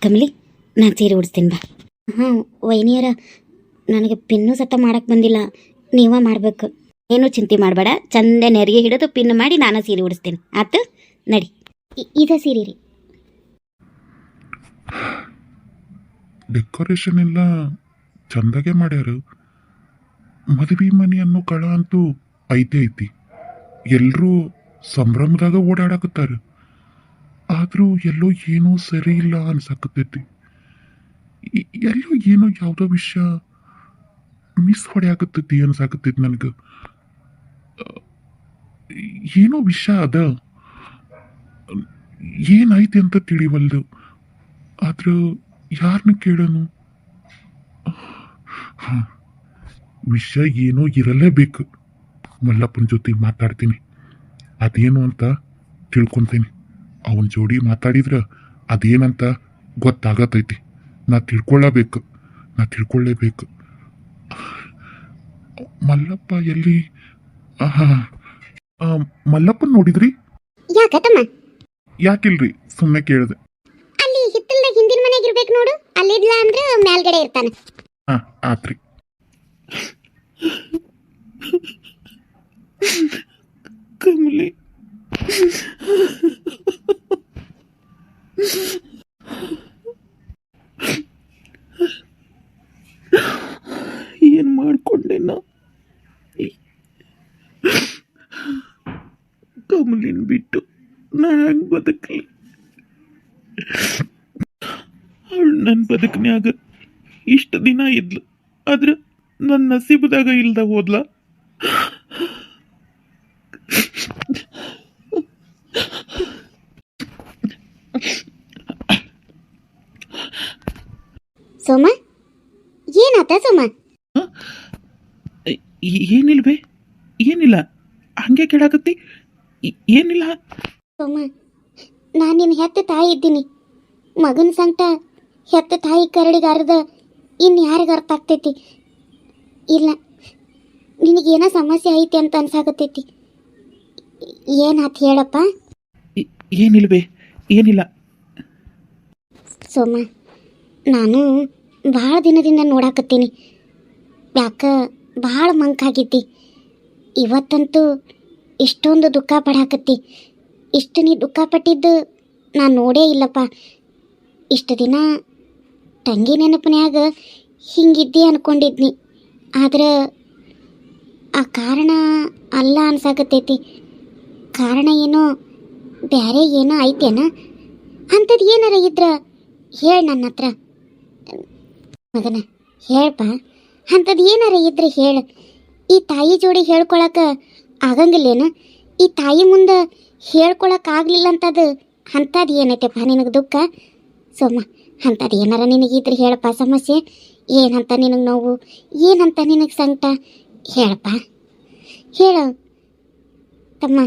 ಕಮಲಿ, ನಾನು ಸೀರೆ ಉಡಿಸ್ತೀನಿ ಬಾ. ಹಾಂ ವೈನಿಯರ, ನನಗೆ ಪಿನ್ನು ಸತ ಮಾಡಕ್ಕೆ ಬಂದಿಲ್ಲ, ನೀವ ಮಾಡಬೇಕು. ಏನೂ ಚಿಂತೆ ಮಾಡಬೇಡ, ಚಂದ ನೆರಿಗೆ ಹಿಡಿದು ಪಿನ್ ಮಾಡಿ ನಾನು ಸೀರೆ ಉಡಿಸ್ತೀನಿ. ಆತು ನಡಿ. ಇದ ಸೀರೆ ರೀ. ಡೆಕೋರೇಷನ್ ಎಲ್ಲ ಚಂದಾಗೆ ಮಾಡ್ಯಾರ. ಮದುವೆ ಮನೆ ಅನ್ನೋ ಕಳ ಅಂತೂ ಐತಿ. ಎಲ್ಲರೂ ಸಂಭ್ರಮದಾಗ ಓಡಾಡಕತ್ತಾರ. ಆದರೂ ಎಲ್ಲೋ ಏನೋ ಸರಿ ಇಲ್ಲ ಅನ್ಸಕತ್ತೈತಿ. ಎಲ್ಲೋ ಏನೋ ಯಾವುದೋ ವಿಷಯ ಮಿಸ್ ಹೊಡೆಯಾಕತ್ತೈತಿ ಅನ್ಸಾಕತ್ತೈತಿ ನನಗೆ. ಏನೋ ವಿಷಯ ಅದ, ಏನೈತಿ ಅಂತ ತಿಳಿವಲ್ದು. ಆದ್ರೆ ಯಾರನ್ನ ಕೇಳೋನು? ಹಾಂ, ವಿಷಯ ಏನೋ ಇರಲೇಬೇಕು. ಮಲ್ಲಪ್ಪನ ಜೊತೆ ಮಾತಾಡ್ತೀನಿ, ಅದೇನು ಅಂತ ತಿಳ್ಕೊತೀನಿ. ಅವನ ಜೋಡಿ ಮಾತಾಡಿದ್ರೆ ಅದೇನಂತ ಗೊತ್ತಾಗತೈತಿ. ನಾ ತಿಳ್ಕೊಳ್ಳೇಬೇಕು. ಮಲ್ಲಪ್ಪ ಎಲ್ಲಿ? ಮಲ್ಲಪ್ಪನ ನೋಡಿದ್ರಿ? ಯಾಕಿಲ್ರಿ, ಸುಮ್ಮನೆ ಕೇಳಿದೆ. ಅಲ್ಲಿ ಹಿತ್ತಲ್ದ ಹಿಂದಿನ ಮನೆಗೆ ಇರ್ಬೇಕು ನೋಡು, ಅಲ್ಲಿದ್ಲ ಅಂದ್ರೆ ಮೇಲ್ಗಡೆ ಇರ್ತಾನೆ. ಹಾ ಆತ್ರಿ. ಕಮಲಿ, ಏನ್ ಮಾಡ್ಕೊಂಡೆ ನಾ? ಕಮಲಿನ ಬಿಟ್ಟು ನಾ ಹೆಂಗ್ ಬದುಕಲಿ? ಅವಳು ನನ್ನ ಬದುಕನ್ಯಾಗ ಇಷ್ಟು ದಿನ ಇದ್ಲು, ಆದ್ರೆ ನನ್ನ ನಸೀಬದಾಗ ಇಲ್ದ ಹೋದ್ಲ. ಸೋಮ, ಏನಾತ ಸೋಮ? ಏನಿಲ್ವೇ? ಏನಿಲ್ಲ, ಹಂಗೆ ಕೇಳಾಕತ್ತಿ. ಏನಿಲ್ಲ ಸೋಮ, ನಾನು ನಿನ್ನ ಹೆತ್ತ ತಾಯಿ ಇದ್ದೀನಿ. ಮಗನ ಸಂಕಟ ಹೆತ್ತ ತಾಯಿ ಕರಡಿಗಾರದ ಇನ್ನು ಯಾರಿಗೆ ಅರ್ಥ ಆಗ್ತೈತಿ? ಇಲ್ಲ, ನಿನಗೇನೋ ಸಮಸ್ಯೆ ಐತಿ ಅಂತ ಅನ್ಸಾಕತ್ತೈತಿ. ಏನಾತ್ ಹೇಳಪ್ಪ? ಏನಿಲ್ವೇ? ಏನಿಲ್ಲ ಸೋಮ, ನಾನು ಭಾಳ ದಿನದಿಂದ ನೋಡಾಕತ್ತೀನಿ. ಯಾಕ ಭಾಳ ಮಂಕಾಗಿದ್ದಿ. ಇವತ್ತಂತೂ ಇಷ್ಟೊಂದು ದುಃಖ ಪಡಾಕತ್ತಿ. ಇಷ್ಟು ನೀ ದುಃಖ ಪಟ್ಟಿದ್ದು ನಾನು ನೋಡೇ ಇಲ್ಲಪ್ಪ. ಇಷ್ಟು ದಿನ ತಂಗಿ ನೆನಪಿನ್ಯಾಗ ಹಿಂಗಿದ್ದಿ ಅನ್ಕೊಂಡಿದ್ನಿ. ಆದ್ರೆ ಆ ಕಾರಣ ಅಲ್ಲ ಅನ್ಸಾಕತ್ತೈತಿ. ಕಾರಣ ಏನೋ ಬೇರೆ ಏನೋ ಐತೇನ? ಅಂಥದ್ದು ಏನಾರ ಇದ್ರ ಹೇಳಿ ನನ್ನ ಹತ್ರ. ಮಗನ ಹೇಳಪ್ಪ, ಅಂಥದ್ದು ಏನಾರ ಇದ್ರೆ ಹೇಳು. ಈ ತಾಯಿ ಜೋಡಿ ಹೇಳ್ಕೊಳಕ್ಕೆ ಆಗಂಗಿಲ್ಲೇನು? ಈ ತಾಯಿ ಮುಂದೆ ಹೇಳ್ಕೊಳಕ್ಕಾಗಲಿಲ್ಲ ಅಂತದು ಅಂಥದ್ದು ಏನೈತೆಪ್ಪ ನಿನಗೆ ದುಃಖ? ಸೋಮ, ಅಂಥದ್ದು ಏನಾರ ನಿನಗಿದ್ರೆ ಹೇಳಪ್ಪ. ಸಮಸ್ಯೆ ಏನಂತ ನಿನಗೆ ನೋವು, ಏನಂತ ನಿನಗೆ ಸಂಕಟ ಹೇಳಪ್ಪ, ಹೇಳು ತಮ್ಮ.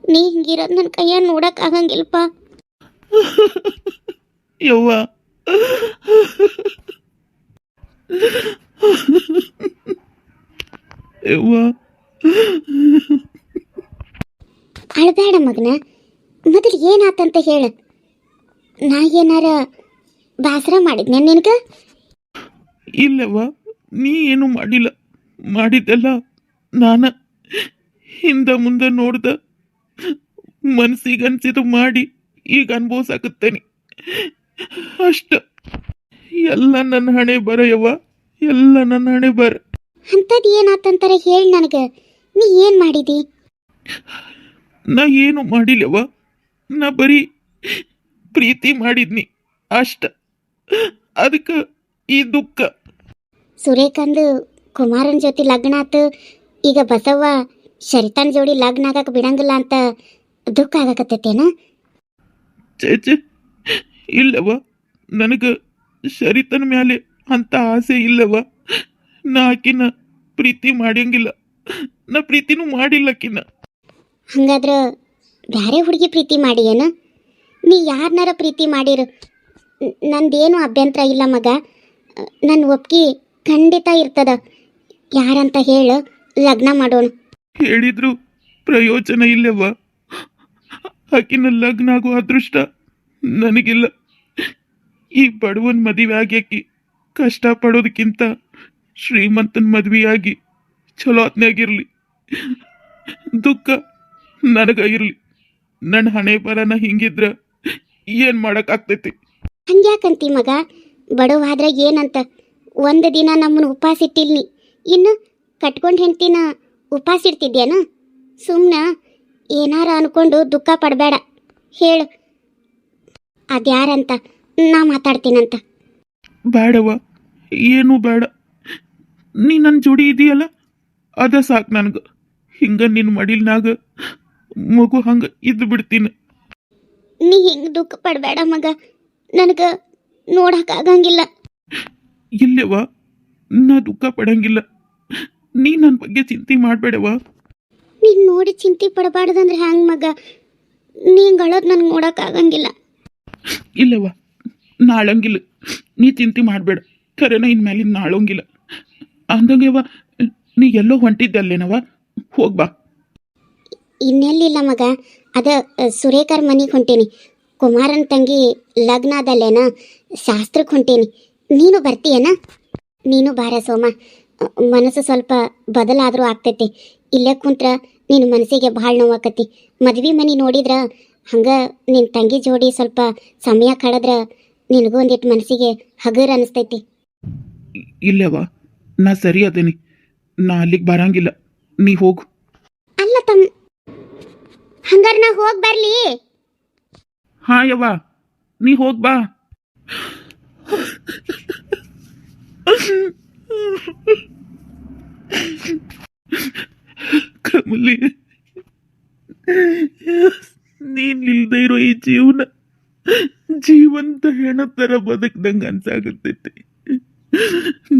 ನೀ ಹಿಂಗಿರೋದು ನನ್ನ ಕೈಯನ್ನು ನೋಡೋಕ್ಕಾಗಂಗಿಲ್ಲಪ್ಪ. ಯವ್ವ, ಯವ್ವ, ಅಳಬೇಡ ಮಗನ, ಮೊದಲು ಏನಾತಂತ ಹೇಳು. ನಾ ಏನಾರ ಬೇಸರ ಮಾಡಿದ್ನೆ ನಿನಗೆ? ಇಲ್ಲವ್ವ, ನೀ ಏನು ಮಾಡಿಲ್ಲ. ಮಾಡಿದ್ದೆಲ್ಲ ನಾನ ಹಿಂದ ಮುಂದೆ ನೋಡ್ದ ಮನಸ್ಸಿಗನ್ಸಿದು ಮಾಡಿ ಈಗ ಅನ್ಭವಿಸಾಕತ್ತೇನೆ ಅಷ್ಟ. ಎಲ್ಲ ನನ್ನ ಹಣೆ ಬರ ಯವ್ವ, ಎಲ್ಲ ನನ್ನ ಹಣೆ ಬರ. ಅಂಥದ್ದು ಏನಾತಂತಾರ ಹೇಳಿ ನನಗೆ. ನೀ ಏನು ಮಾಡಿದಿ? ನಾ ಏನು ಮಾಡಿಲ್ಲವ್ವ, ನಾ ಬರೀ ಪ್ರೀತಿ ಮಾಡಿದ್ನಿ ಅಷ್ಟ. ಅದಕ್ಕೆ ಈ ದುಃಖ. ಸುರೇಖಂದು ಕುಮಾರನ ಜೊತೆ ಲಗ್ನ ಆತು, ಈಗ ಬಸವ್ವ ಶರಿತನ ಜೋಡಿ ಲಗ್ನ ಆಗಕ್ಕೆ ಬಿಡಂಗಿಲ್ಲ ಅಂತ ದುಃಖ ಆಗಕತ್ತೈತೇನ? ಚೇಚೆ ಇಲ್ಲವ, ನನಗೆ ಶರಿತನ ಮ್ಯಾಲೆ ಅಂತ ಆಸೆ ಇಲ್ಲವ. ನಾ ಆಕಿನ ಪ್ರೀತಿ ಮಾಡಂಗಿಲ್ಲ, ನಾ ಪ್ರೀತಿನೂ ಮಾಡಿಲ್ಲಕ್ಕಿನ್ನ. ಹಂಗಾದ್ರೆ ಬೇರೆ ಹುಡುಗಿ ಪ್ರೀತಿ ಮಾಡಿ ಏನು? ನೀ ಯಾರನ್ನಾರ ಪ್ರೀತಿ ಮಾಡಿರು, ನಂದೇನು ಅಭ್ಯಂತರ ಇಲ್ಲ ಮಗ. ನನ್ನ ಒಪ್ಪಿಗೆ ಖಂಡಿತ ಇರ್ತದ. ಯಾರಂತ ಹೇಳು, ಲಗ್ನ ಮಾಡೋಣ. ಹೇಳಿದ್ರು ಪ್ರಯೋಜನ ಇಲ್ಲವ. ಆಕಿನ ಲಗ್ನ ಆಗೋ ಅದೃಷ್ಟ ನನಗಿಲ್ಲ. ಈ ಬಡವನ್ ಮದುವೆ ಆಗ್ಯಾಕಿ ಕಷ್ಟ ಪಡೋದಕ್ಕಿಂತ ಶ್ರೀಮಂತನ ಮದ್ವೆಯಾಗಿ ಚಲೋ ಹೊತ್ನ್ಯಾಗಿರ್ಲಿ. ದುಃಖ ನನಗ ಇರ್ಲಿ. ನನ್ನ ಹಣೆ ಬರನ ಹಿಂಗಿದ್ರ ಏನ್ ಮಾಡಕ್ಕಾಗ್ತೈತಿ? ಹಂಗ್ಯಾಕಂತಿ ಮಗ? ಬಡವಾದ್ರೆ ಏನಂತ ಒಂದು ದಿನ ನಮ್ಮನ್ನು ಉಪವಾಸ ಇಟ್ಟಿಲ್ನಿ, ಇನ್ನು ಕಟ್ಕೊಂಡು ಹೆಂಡ್ತಿನ ಉಪವಾಸ ಇಡ್ತಿದ್ಯೇನ? ಸುಮ್ಮನೆ ಏನಾರ ಅನ್ಕೊಂಡು ದುಃಖ ಪಡಬೇಡ. ಹೇಳು ಅದ್ಯಾರಂತ, ನಾ ಮಾತಾಡ್ತೀನಂತ. ಬೇಡವ, ಏನೂ ಬೇಡ. ನೀ ನನ್ನ ಜೋಡಿ ಇದೆಯಲ್ಲ ಅದ ಸಾಕು ನನಗೆ. ಹಿಂಗ ನಿನ್ನ ಮಡಿಲ್ನಾಗ ಮಗು ಹಂಗ ಇದ್ದು ಬಿಡ್ತೀನಿ. ನೀ ಹಿಂಗೆ ದುಃಖ ಪಡಬೇಡ ಮಗ, ನನಗೆ ನೋಡಕ್ಕಾಗಂಗಿಲ್ಲ. ಇಲ್ಲವ, ನಾ ದುಃಖ ಪಡಂಗಿಲ್ಲ. ನೀ ನನ್ನ ಬಗ್ಗೆ ಚಿಂತೆ ಮಾಡಬೇಡವ. ನೀನು ನೋಡಿ ಚಿಂತೆ ಪಡಬಾರ್ದಂದ್ರೆ ಹ್ಯಾಂಗ ಮಗ? ನೀಂಗೆ ಅಳೋದು ನನಗೆ ನೋಡಕ್ಕಾಗಂಗಿಲ್ಲ. ಇಲ್ಲವ, ನಾಳಂಗಿಲ್ಲ. ನೀ ಚಿಂತೆ ಮಾಡಬೇಡ. ಖರೇನ ಇನ್ಮೇಲಿನ ನಾಳಂಗಿಲ್ಲ. ಅಂದಂಗೆವ, ನೀ ಎಲ್ಲೋ ಹೊಂಟಿದ್ದಲ್ಲೇನವ? ಹೋಗ್ಬಾ. ಇನ್ನೆಲ್ಲಿಲ್ಲ ಮಗ, ಅದ ಸುರೇಖರ್ ಮನೆಗೆ ಹೊಂಟೀನಿ. ಕುಮಾರನ ತಂಗಿ ಲಗ್ನ ಅದಲ್ಲೇನ, ಶಾಸ್ತ್ರಕ್ಕೆ ಹೊಂಟೀನಿ. ನೀನು ಬರ್ತೀಯನ? ನೀನು ಬಾರ ಸೋಮ. ಮನಸ್ಸು ಸ್ವಲ್ಪ ಬದಲಾದರೂ ಆಗ್ತೈತಿ. ಇಲ್ಲೇ ಕುಂತ್ರ ನಿನ್ನ ಮನಸ್ಸಿಗೆ ಭಾಳ ನೋವಾಕತಿ. ಮದ್ವೆ ಮನೆ ನೋಡಿದ್ರ ಹಂಗೆ ನಿನ್ನ ತಂಗಿ ಜೋಡಿ ಸ್ವಲ್ಪ ಸಮಯ ಕಳೆದ್ರ ನಿನಗೂ ಒಂದಿಟ್ಟು ಮನಸ್ಸಿಗೆ ಹಗರ್ ಅನಿಸ್ತೈತಿ. ಇಲ್ಲವ, ನಾ ಸರಿ ಅದೇನಿ. ನಾ ಅಲ್ಲಿಗೆ ಬರಂಗಿಲ್ಲ. ನೀ ಹೋಗು. ಅಲ್ಲ ಹಂಗಾರ ನಾ ಹೋಗಿ ಬರ್ಲಿ? ಹಾ ಯವ್ವ, ನೀ ಹೋಗ್ಬಾ. ಕಮಲಿ, ನೀನಿಲ್ದೇ ಇರೋ ಈ ಜೀವಂತ ಹೆಣ ತರ ಬದುಕ್ದಂಗ ಅನ್ಸಾಗತ್ತೈತಿ.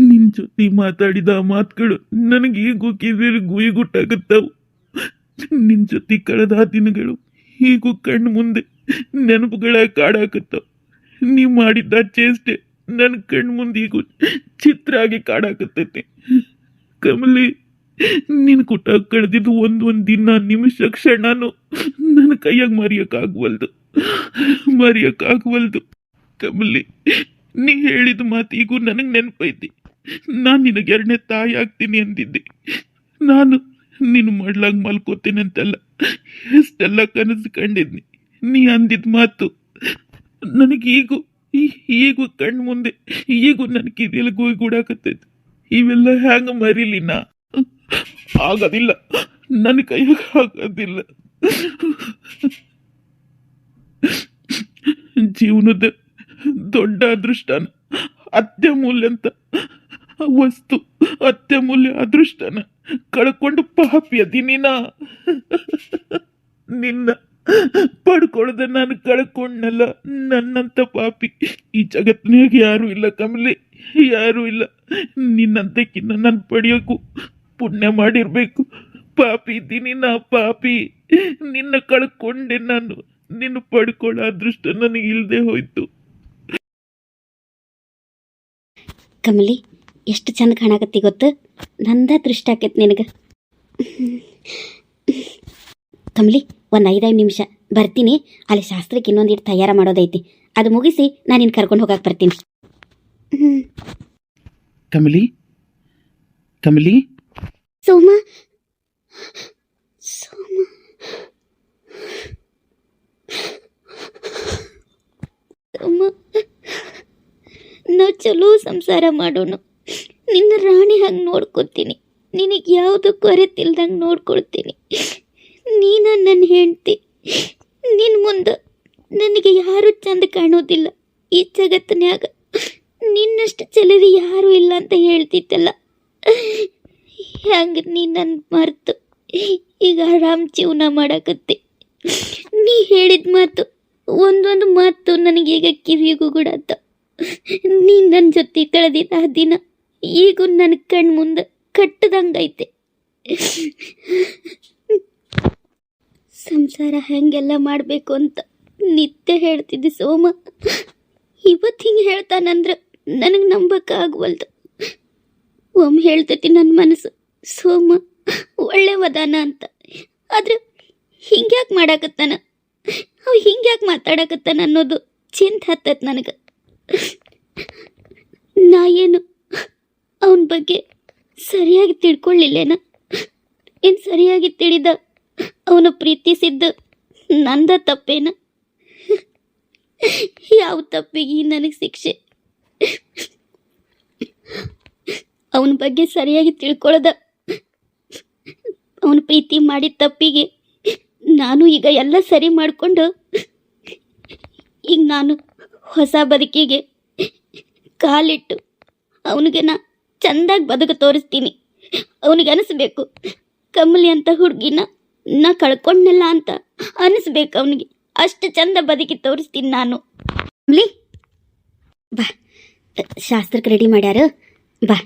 ನಿನ್ ಜೊತೆ ಮಾತಾಡಿದ ಮಾತುಗಳು ನನಗೆ ಈಗೂ ಕಿವಿಯಲ್ಲಿ ಗುಯ್ಗುಟ್ಟಾಗುತ್ತಾವು. ನಿನ್ ಜೊತೆ ಕಳೆದ ದಿನಗಳು ಹೀಗೂ ಕಣ್ಣು ಮುಂದೆ ನೆನಪುಗಳ ಕಾಡಾಕತ್ತಾವ. ನೀ ಮಾಡಿದ್ದ ಚೇಷ್ಟೆ ನನ್ನ ಕಣ್ಣು ಮುಂದೆ ಈಗೂ ಚಿತ್ರ ಆಗಿ ಕಾಡಾಕತ್ತೈತಿ. ಕಮಲಿ, ನೀನು ಕುಟ ಕಳೆದಿದ್ದು ಒಂದೊಂದು ದಿನ, ನಿಮಿಷ, ಕ್ಷಣನೂ ನನ್ನ ಕೈಯಾಗ ಮರೆಯಕ್ಕಾಗವಲ್ದು. ಕಮಲಿ, ನೀ ಹೇಳಿದ ಮಾತು ಈಗೂ ನನಗೆ ನೆನಪೈತಿ. ನಾನು ನಿನಗೆ ಎರಡನೇ ತಾಯಿ ಆಗ್ತೀನಿ ಅಂದಿದ್ದೆ. ನಾನು ನೀನು ಮಾಡ್ಲಾಗ ಮಲ್ಕೋತೀನಿ ಅಂತೆಲ್ಲ ಎಷ್ಟೆಲ್ಲ ಕನಸು ಕಂಡಿದ್ನಿ. ನೀ ಅಂದಿದ್ದ ಮಾತು ನನಗೆ ಈಗೂ ಕಣ್ಣು ಮುಂದೆ, ಈಗೂ ನನ್ನ ಕಿವಿಯಲ್ಲಿ ಗೂಡಾಕತ್ತೈತಿ. ಇವೆಲ್ಲ ಹ್ಯಾಂಗ ಮರೀಲಿ? ನಾ ಆಗೋದಿಲ್ಲ, ನನ್ನ ಕೈಯಾಗ ಆಗೋದಿಲ್ಲ. ಜೀವನದ ದೊಡ್ಡ ಅದೃಷ್ಟನ, ಅತ್ಯಮೂಲ್ಯ ಅಂತ ವಸ್ತು, ಅತ್ಯಮೂಲ್ಯ ಅದೃಷ್ಟನ ಕಳ್ಕೊಂಡು ಪಾಪಿ ಅದೀನಿ ನಾ. ನಿನ್ನ ಪಡ್ಕೊಳ್ದೆ ನಾನು ಕಳ್ಕೊಂಡಲ್ಲ. ನನ್ನಂತ ಪಾಪಿ ಈ ಜಗತ್ತಿನಾಗ ಯಾರೂ ಇಲ್ಲ ಕಮಲಿ, ಯಾರೂ ಇಲ್ಲ. ನಿನ್ನಂತಕ್ಕಿನ್ನ ನಾನು ಪಡೆಯೋಕು ಪುಣ್ಯ ಮಾಡಿರ್ಬೇಕು. ಪಾಪಿ ಇದ್ದೀನಿ ನಾ, ಪಾಪಿ. ನಿನ್ನ ಕಳ್ಕೊಂಡೆ ನಾನು. ನಿನ್ನ ಪಡ್ಕೊಳ್ಳೋ ಅದೃಷ್ಟ ನನಗೆ ಇಲ್ಲದೆ ಹೋಯ್ತು. ಕಮಲಿ, ಎಷ್ಟು ಚಂದ ಕಾಣಕತ್ತಿ ಗೊತ್ತು? ನಂದ ದೃಷ್ಟ ಆಕೈತಿ ನಿನಗೆ. ಕಮಲಿ, ಒಂದು 5 ನಿಮಿಷ ಬರ್ತೀನಿ. ಅಲ್ಲಿ ಶಾಸ್ತ್ರಕ್ಕೆ ಇನ್ನೊಂದಿಟ್ಟು ತಯಾರ ಮಾಡೋದೈತಿ. ಅದು ಮುಗಿಸಿ ನಾನು ನಿನ್ನ ಕರ್ಕೊಂಡು ಹೋಗಕ್ಕೆ ಬರ್ತೀನಿ. ಕಮಲಿ, ಕಮಲಿ, ಸೋಮ ನಾವು ಚಲೋ ಸಂಸಾರ ಮಾಡೋಣ. ನಿನ್ನ ರಾಣಿ ಹಂಗೆ ನೋಡ್ಕೊತೀನಿ. ನಿನಗೆ ಯಾವುದು ಕೊರೆತಿಲ್ದಂಗೆ ನೋಡ್ಕೊಳ್ತೀನಿ. ನೀನು ನನ್ನ ಹೆಂಡ್ತಿ. ನಿನ್ನ ಮುಂದೆ ನನಗೆ ಯಾರೂ ಚಂದ ಕಾಣೋದಿಲ್ಲ ಈ ಜಗತ್ತಿನ್ಯಾಗ. ನಿನ್ನಷ್ಟು ಚೆಲುವಿ ಯಾರೂ ಇಲ್ಲ ಅಂತ ಹೇಳ್ತಿತ್ತಲ್ಲ. ಹಂಗೆ ನೀ ನನ್ನ ಮರೆತು ಈಗ ಆರಾಮ್ ಜೀವನ ಮಾಡಕತ್ತೆ. ನೀ ಹೇಳಿದ ಮಾತು, ಒಂದೊಂದು ಮಾತು ನನಗೀಗ ಕಿವಿಗೂ ಗುಡಾತ. ನೀ ನನ್ನ ಜೊತೆ ಕಳೆದಿದ್ದ ಆ ದಿನ ಈಗೂ ನನ್ನ ಕಣ್ಣು ಮುಂದೆ ಕಟ್ಟದಂಗೈತೆ. ಸಂಸಾರ ಹೆಂಗೆಲ್ಲ ಮಾಡಬೇಕು ಅಂತ ನಿತ್ಯ ಹೇಳ್ತಿದ್ದೆ ಸೋಮ. ಇವತ್ತು ಹಿಂಗೆ ಹೇಳ್ತಾನಂದ್ರೆ ನನಗೆ ನಂಬಕ್ಕಾಗವಲ್ದು. ಒಮ್ಮೆ ಹೇಳ್ತೈತಿ ನನ್ನ ಮನಸ್ಸು, ಸೋಮ ಒಳ್ಳೆವದಾನ ಅಂತ. ಆದ್ರೆ ಹಿಂಗ್ಯಾಕೆ ಮಾಡಾಕತ್ತಾನ, ಅವು ಹಿಂಗ್ಯಾಕೆ ಮಾತಾಡಕತ್ತಾನ ಅನ್ನೋದು ಚಿಂತೆ ಹತ್ತೈತೆ ನನಗೆ. ನಾ ಏನು ಅವನ ಬಗ್ಗೆ ಸರಿಯಾಗಿ ತಿಳ್ಕೊಳ್ಳಿಲ್ಲೇನ? ಏನು ಸರಿಯಾಗಿ ತಿಳಿದ ಅವನು ಪ್ರೀತಿಸಿದ್ದು ನಂದ ತಪ್ಪೇನ? ಯಾವ ತಪ್ಪಿಗೆ ನನಗೆ ಶಿಕ್ಷೆ? ಅವನ ಬಗ್ಗೆ ಸರಿಯಾಗಿ ತಿಳ್ಕೊಳ್ಳೋದ ಅವನು ಪ್ರೀತಿ ಮಾಡಿದ ತಪ್ಪಿಗೆ ನಾನು ಈಗ ಎಲ್ಲ ಸರಿ ಮಾಡಿಕೊಂಡು ಈಗ ನಾನು ಹೊಸ ಬದುಕಿಗೆ ಕಾಲಿಟ್ಟು ಅವನಿಗೆ ನಾ ಚಂದಾಗಿ ಬದುಕು ತೋರಿಸ್ತೀನಿ. ಅವನಿಗೆ ಅನಿಸ್ಬೇಕು ಕಮಲಿ ಅಂತ ಹುಡುಗಿನ ನಾ ಕಳ್ಕೊಂಡಲ್ಲ ಅಂತ ಅನಿಸ್ಬೇಕು ಅವನಿಗೆ. ಅಷ್ಟು ಚಂದ ಬದುಕಿ ತೋರಿಸ್ತೀನಿ ನಾನು. ಕಮಲಿ ಬಾ, ಶಾಸ್ತ್ರಕ್ಕೆ ರೆಡಿ ಮಾಡ್ಯಾರ, ಬಾ.